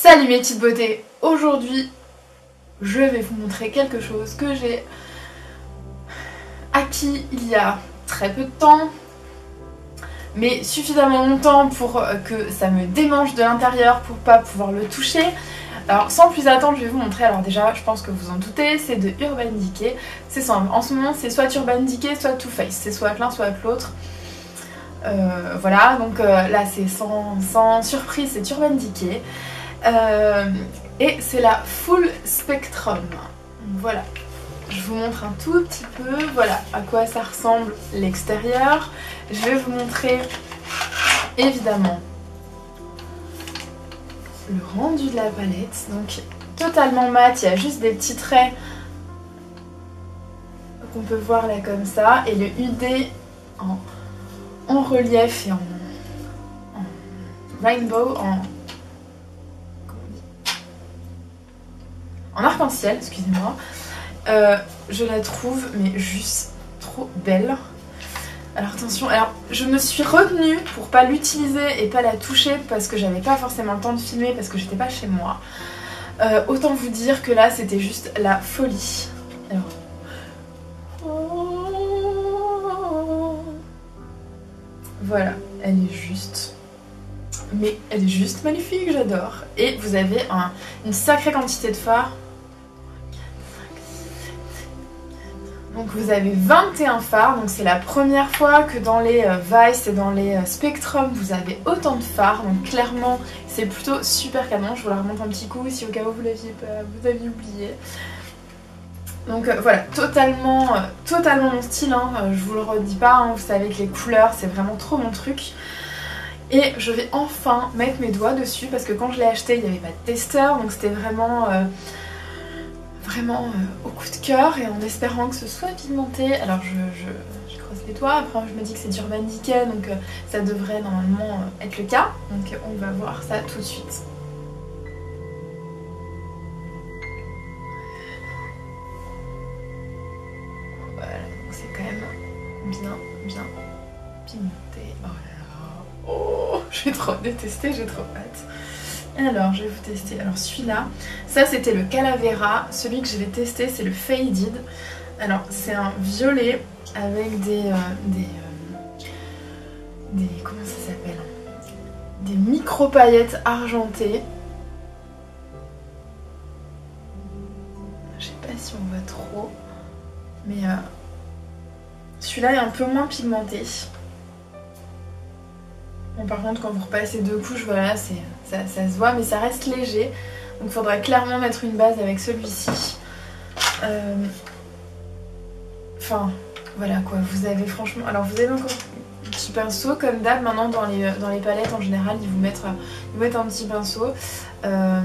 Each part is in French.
Salut mes petites beautés. Aujourd'hui je vais vous montrer quelque chose que j'ai acquis il y a très peu de temps, mais suffisamment longtemps pour que ça me démange de l'intérieur pour pas pouvoir le toucher. Alors sans plus attendre, je vais vous montrer. Alors déjà, je pense que vous en doutez, c'est de Urban Decay. C'est simple, en ce moment c'est soit Urban Decay, soit Too Faced. C'est soit l'un, soit l'autre. Voilà, donc là c'est sans surprise, c'est Urban Decay. Et c'est la Full Spectrum. Voilà, je vous montre un tout petit peu, voilà à quoi ça ressemble l'extérieur. Je vais vous montrer évidemment le rendu de la palette. Donc totalement mat, il y a juste des petits traits qu'on peut voir là comme ça. Et le UD en relief et en rainbow, en arc-en-ciel, excusez-moi. Je la trouve mais juste trop belle. Alors attention, alors je me suis retenue pour pas l'utiliser et pas la toucher parce que j'avais pas forcément le temps de filmer parce que j'étais pas chez moi. Autant vous dire que là c'était juste la folie. Alors. Voilà, elle est juste. Mais elle est juste magnifique, j'adore. Et vous avez une sacrée quantité de fards. Donc vous avez 21 fards, donc c'est la première fois que dans les Vice et dans les Spectrum vous avez autant de fards, donc clairement c'est plutôt super canon. Je vous la remonte un petit coup si au cas où vous aviez oublié. Donc voilà, totalement mon style, hein. Je vous le redis pas, hein. Vous savez que les couleurs c'est vraiment trop mon truc. Et je vais enfin mettre mes doigts dessus parce que quand je l'ai acheté il n'y avait pas de testeur, donc c'était vraiment au coup de cœur et en espérant que ce soit pigmenté. Alors je croise les doigts, après je me dis que c'est d'Urban Decay, donc ça devrait normalement être le cas. Donc on va voir ça tout de suite. Voilà, donc c'est quand même bien pigmenté. Oh là là, oh, j'ai trop détesté, j'ai trop hâte. Alors je vais vous tester, alors celui-là, ça c'était le Calavera, celui que je vais tester c'est le Faded. Alors c'est un violet avec des comment ça s'appelle, des micro paillettes argentées. Je sais pas si on voit trop, mais celui-là est un peu moins pigmenté. Bon, par contre quand vous repassez deux couches, voilà, ça se voit, mais ça reste léger. Donc il faudra clairement mettre une base avec celui-ci. Enfin, voilà quoi, vous avez franchement... Alors vous avez encore un petit pinceau, comme d'hab, maintenant dans les palettes en général, ils vous mettent un petit pinceau. À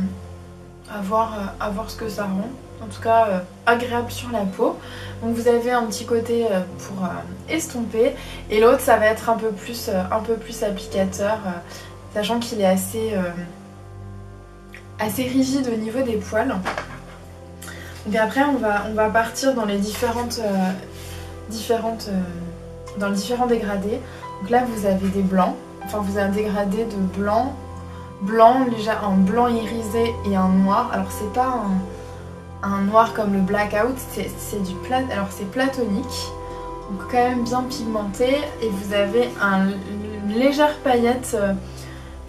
voir ce que ça rend. En tout cas, agréable sur la peau. Donc vous avez un petit côté pour estomper. Et l'autre, ça va être un peu plus applicateur, sachant qu'il est assez rigide au niveau des poils. Donc après, on va partir dans les différents dégradés. Donc là, vous avez des blancs. Enfin, vous avez un dégradé de blanc, un blanc irisé et un noir. Alors c'est pas un noir comme le blackout, c'est platonique, donc quand même bien pigmenté. Et vous avez une légère paillette,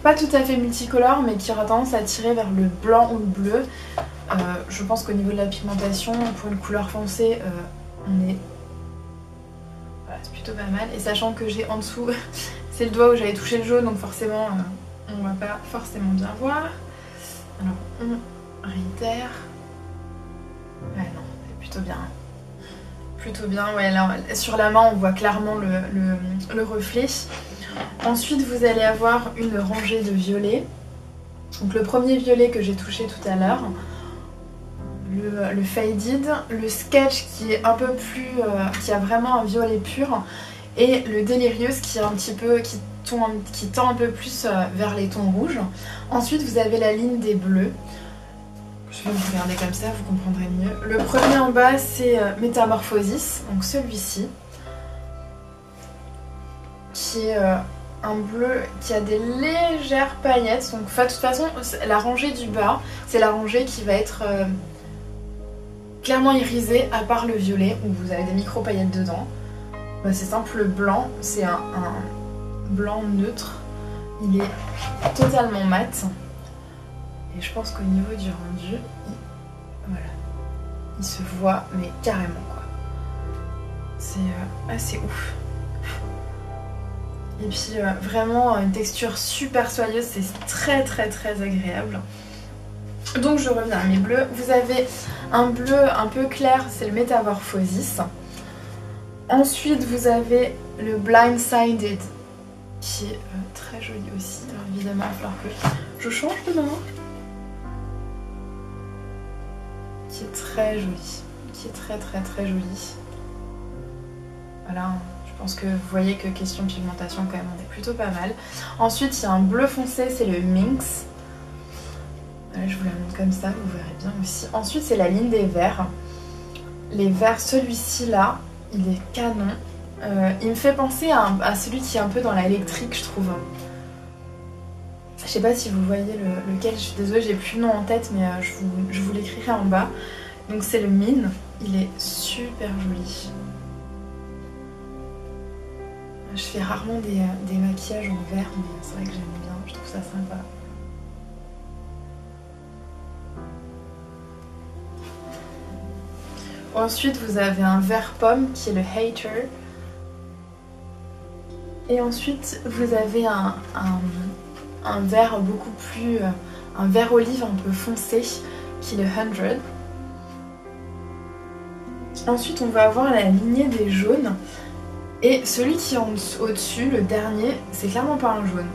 pas tout à fait multicolore, mais qui aura tendance à tirer vers le blanc ou le bleu. Je pense qu'au niveau de la pigmentation, pour une couleur foncée, on est... Voilà, c'est plutôt pas mal. Et sachant que j'ai en dessous, c'est le doigt où j'avais touché le jaune, donc forcément... on va pas forcément bien voir. Alors on réitère. Ouais non, c'est plutôt bien. Plutôt bien, ouais, là sur la main on voit clairement le reflet. Ensuite vous allez avoir une rangée de violets. Donc le premier violet que j'ai touché tout à l'heure, le Faded, le Sketch qui est un peu plus... qui a vraiment un violet pur, et le Delirious qui est un petit peu... qui tend un peu plus vers les tons rouges. Ensuite vous avez la ligne des bleus. Je vais vous regarder comme ça, vous comprendrez mieux. Le premier en bas c'est Metamorphosis, donc celui-ci, qui est un bleu qui a des légères paillettes. Donc de toute façon, la rangée du bas, c'est la rangée qui va être clairement irisée, à part le violet où vous avez des micro paillettes dedans. Bah, c'est simple, le blanc, c'est un blanc neutre. Il est totalement mat. Et je pense qu'au niveau du rendu, voilà, il se voit, mais carrément quoi. C'est assez ouf. Et puis vraiment une texture super soyeuse, c'est très agréable. Donc je reviens à mes bleus. Vous avez un bleu un peu clair, c'est le Metamorphosis. Ensuite vous avez le Blindsided qui est très joli aussi. Alors évidemment il va falloir que je change de main. Qui est très joli. Qui est très joli. Voilà. Je pense que vous voyez que question de pigmentation quand même on est plutôt pas mal. Ensuite il y a un bleu foncé, c'est le Minx. Là, je vous la montre comme ça, vous verrez bien aussi. Ensuite c'est la ligne des verts. Les verts, celui-ci là, il est canon. Il me fait penser à celui qui est un peu dans l'électrique je trouve. Je sais pas si vous voyez lequel, je suis désolée j'ai plus le nom en tête mais je vous l'écrirai en bas. Donc c'est le Mine, il est super joli. Je fais rarement des maquillages en vert, mais c'est vrai que j'aime bien, je trouve ça sympa. Ensuite, vous avez un vert pomme qui est le Hater. Et ensuite, vous avez un vert beaucoup plus... un vert olive un peu foncé qui est le 100. Ensuite, on va avoir la lignée des jaunes. Et celui qui est au-dessus, le dernier, c'est clairement pas un jaune.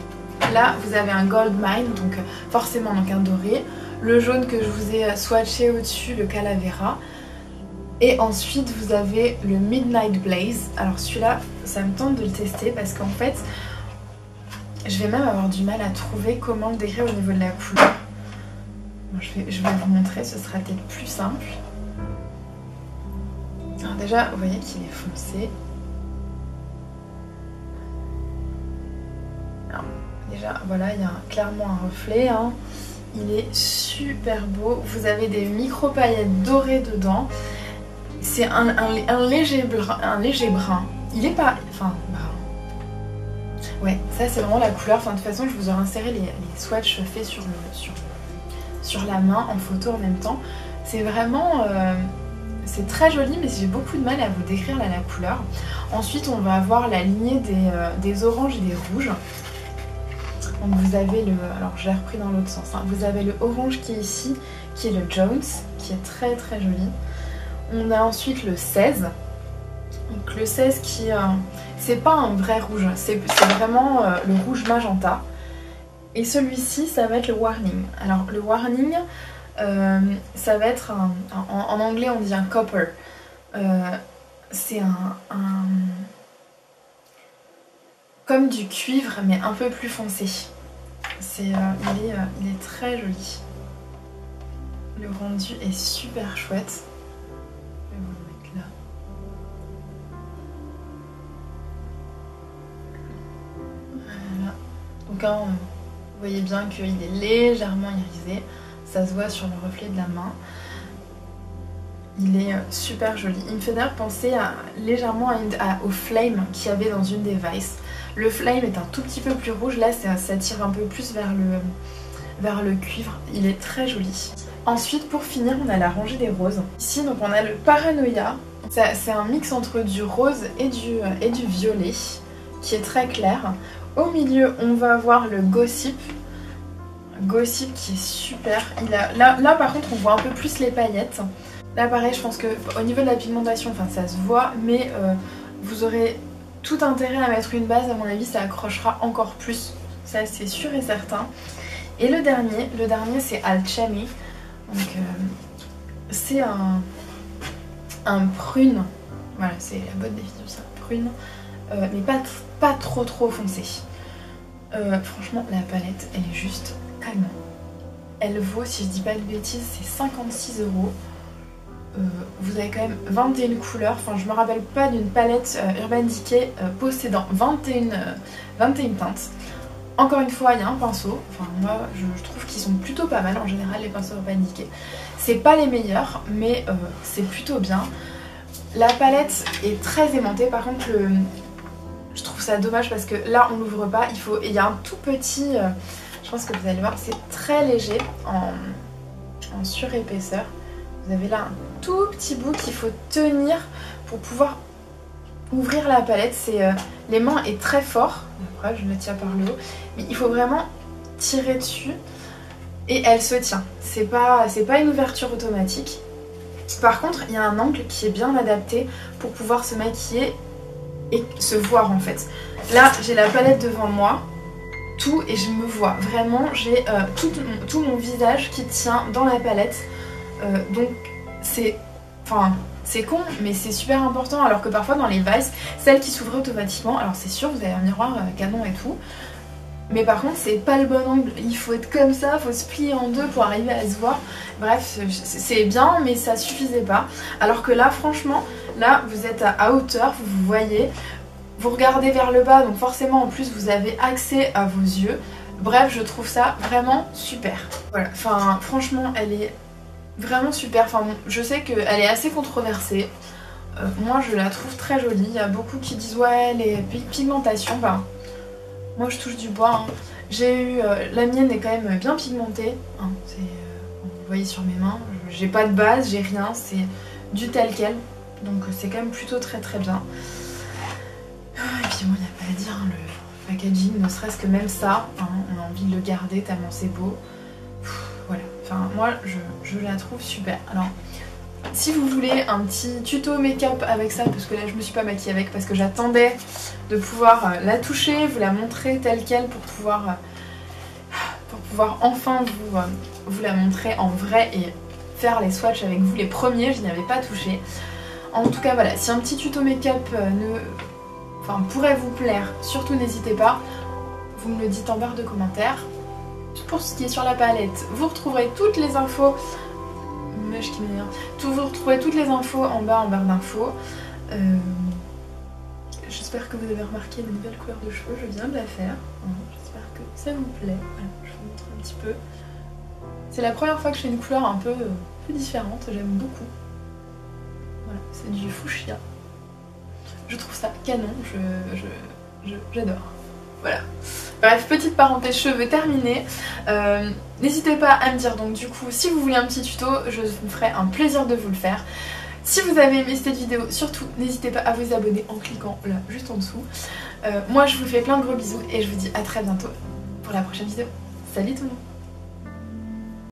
Là, vous avez un Gold Mine, donc forcément donc un doré. Le jaune que je vous ai swatché au-dessus, le Calavera. Et ensuite, vous avez le Midnight Blaze. Alors celui-là, ça me tente de le tester parce qu'en fait, je vais même avoir du mal à trouver comment le décrire au niveau de la couleur. Bon, je vais vous montrer, ce sera peut-être plus simple. Alors déjà, vous voyez qu'il est foncé. Alors, déjà, voilà, il y a clairement un reflet. Hein. Il est super beau. Vous avez des micro paillettes dorées dedans. C'est un léger brun. Il est pas... Enfin, brun. Ouais, ça c'est vraiment la couleur. Enfin, de toute façon, je vous aurai inséré les swatchs faits sur la main en photo en même temps. C'est vraiment... c'est très joli, mais j'ai beaucoup de mal à vous décrire là, la couleur. Ensuite, on va avoir la lignée des oranges et des rouges. Donc vous avez le... Alors, je l'ai repris dans l'autre sens. Hein. Vous avez le orange qui est ici, qui est le Jones, qui est très très joli. On a ensuite le 16. Donc le 16 qui... c'est pas un vrai rouge, c'est vraiment le rouge magenta. Et celui-ci, ça va être le Warning. Alors le Warning, ça va être en anglais on dit un copper. C'est comme du cuivre mais un peu plus foncé. Il est très joli. Le rendu est super chouette. Je vais vous le mettre là. Voilà. Donc hein, vous voyez bien qu'il est légèrement irisé. Ça se voit sur le reflet de la main. Il est super joli. Il me fait d'ailleurs penser légèrement au Flame qu'il y avait dans une des Vice. Le Flame est un tout petit peu plus rouge. Là, ça tire un peu plus vers le cuivre. Il est très joli. Ensuite, pour finir, on a la rangée des roses. Ici, donc, on a le Paranoia. C'est un mix entre du rose et du violet, qui est très clair. Au milieu, on va avoir le Gossip. Gossip qui est super. Là, par contre, on voit un peu plus les paillettes. Là, pareil, je pense qu'au niveau de la pigmentation, enfin, ça se voit, mais vous aurez tout intérêt à mettre une base. À mon avis, ça accrochera encore plus. Ça, c'est sûr et certain. Et le dernier c'est Alchemy. Donc c'est un prune, voilà, c'est la bonne définition, c'est un prune, mais pas trop foncé. Franchement, la palette, elle est juste canon. Elle vaut, si je dis pas de bêtises, c'est 56 €. vous avez quand même 21 couleurs. Enfin, je me rappelle pas d'une palette Urban Decay possédant 21 teintes. Encore une fois, il y a un pinceau. Enfin, moi, je trouve qu'ils sont plutôt pas mal en général, les pinceaux Urban Decay. C'est pas les meilleurs, mais c'est plutôt bien. La palette est très aimantée. Par contre, je trouve ça dommage parce que là, on l'ouvre pas. Il y a un tout petit... je pense que vous allez voir, c'est très léger en surépaisseur. Vous avez là un tout petit bout qu'il faut tenir pour pouvoir ouvrir la palette. L'aimant est très fort. Après, je le tiens par le haut. Mais il faut vraiment tirer dessus et elle se tient. C'est pas une ouverture automatique. Par contre, il y a un angle qui est bien adapté pour pouvoir se maquiller et se voir en fait. Là, j'ai la palette devant moi. Tout et je me vois. Vraiment, j'ai tout mon visage qui tient dans la palette. Donc, c'est con, mais c'est super important. Alors que parfois, dans les Vice, celles qui s'ouvrent automatiquement, alors c'est sûr, vous avez un miroir Canon et tout. Mais par contre, c'est pas le bon angle. Il faut être comme ça, il faut se plier en deux pour arriver à se voir. Bref, c'est bien, mais ça suffisait pas. Alors que là, franchement, là, vous êtes à hauteur, vous vous voyez. Vous regardez vers le bas, donc forcément en plus vous avez accès à vos yeux. Bref, je trouve ça vraiment super. Voilà, enfin franchement elle est vraiment super. Enfin bon, je sais qu'elle est assez controversée. Moi je la trouve très jolie. Il y a beaucoup qui disent ouais les pigmentations. Bah, moi je touche du bois. Hein. J'ai eu... la mienne est quand même bien pigmentée. Hein, vous voyez sur mes mains. J'ai pas de base, j'ai rien. C'est du tel quel. Donc c'est quand même plutôt très très bien. Et puis bon, il n'y a pas à dire, hein, le packaging, ne serait-ce que même ça, hein, on a envie de le garder tellement c'est beau. Voilà, enfin moi je la trouve super. Alors, si vous voulez un petit tuto make-up avec ça, parce que là je me suis pas maquillée avec, parce que j'attendais de pouvoir la toucher, vous la montrer telle quelle pour pouvoir enfin vous la montrer en vrai et faire les swatchs avec vous. Les premiers, je n'y avais pas touché. En tout cas voilà, si un petit tuto make-up pourrait vous plaire, surtout n'hésitez pas, vous me le dites en barre de commentaires. Pour ce qui est sur la palette, vous retrouverez toutes les infos. Vous retrouverez toutes les infos en barre d'infos. J'espère que vous avez remarqué la nouvelle couleur de cheveux, je viens de la faire. J'espère que ça vous plaît. Voilà, je vous montre un petit peu. C'est la première fois que je fais une couleur un peu différente, j'aime beaucoup. Voilà, c'est du fuchsia. Je trouve ça canon, j'adore. Voilà. Bref, petite parenthèse cheveux terminée. N'hésitez pas à me dire donc du coup si vous voulez un petit tuto, je me ferai un plaisir de vous le faire. Si vous avez aimé cette vidéo, surtout n'hésitez pas à vous abonner en cliquant là juste en dessous. Moi je vous fais plein de gros bisous et je vous dis à très bientôt pour la prochaine vidéo. Salut tout le monde!